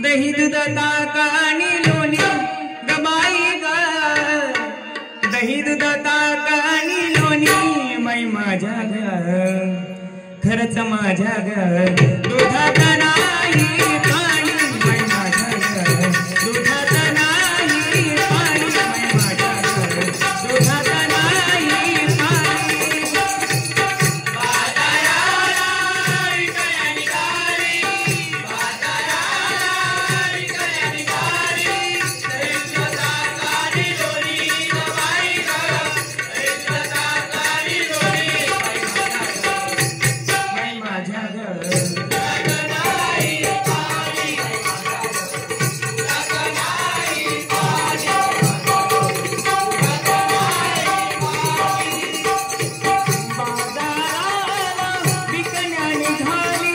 दही दूध ताक आणि लोणी गबाई ग दही दूध ताक आणि लोणी बाई माझ्या ग खरंच माझ्या ग दुधात नाही पाणी बाई माझ्या ग दुधात नाही पाणी बाई माझ्या ग दुधात नाही पाणी बाजाराला विकायला निघाली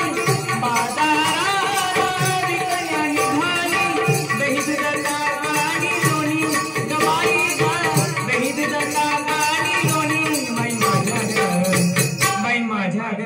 बाजाराला विकायला निघाली दही ताक आणि लोणी गबाई ग दही ताक आणि लोणी बाई माझ्या ग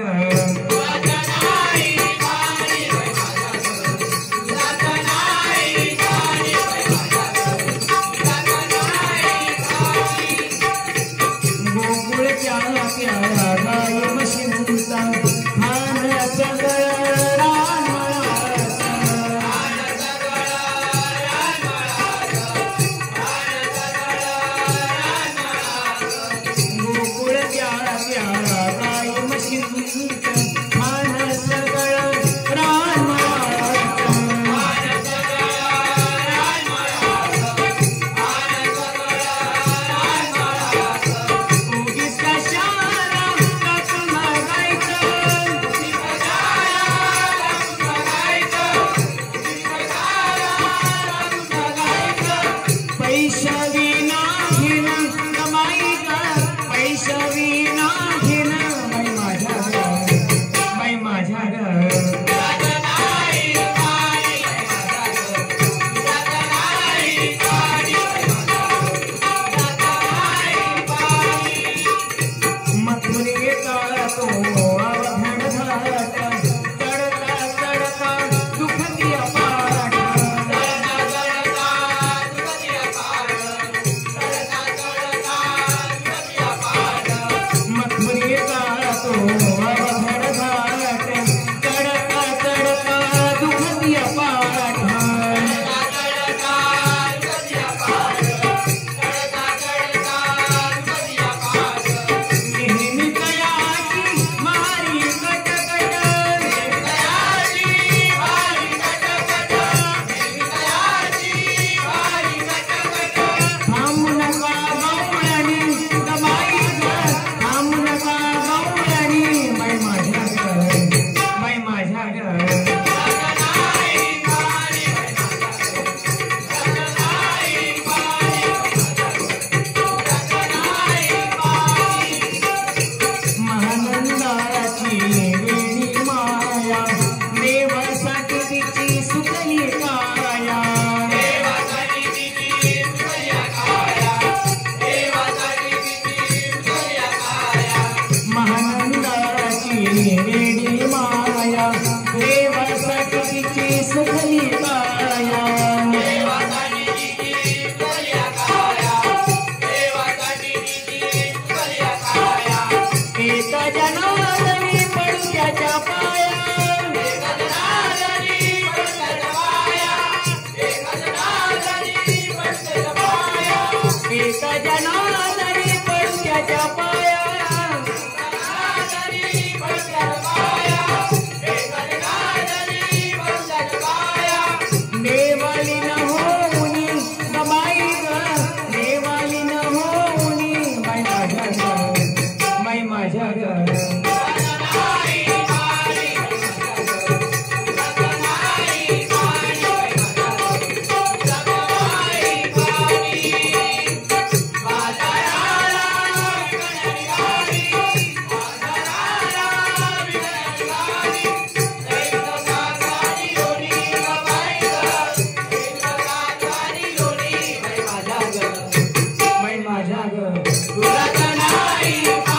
तुला नाही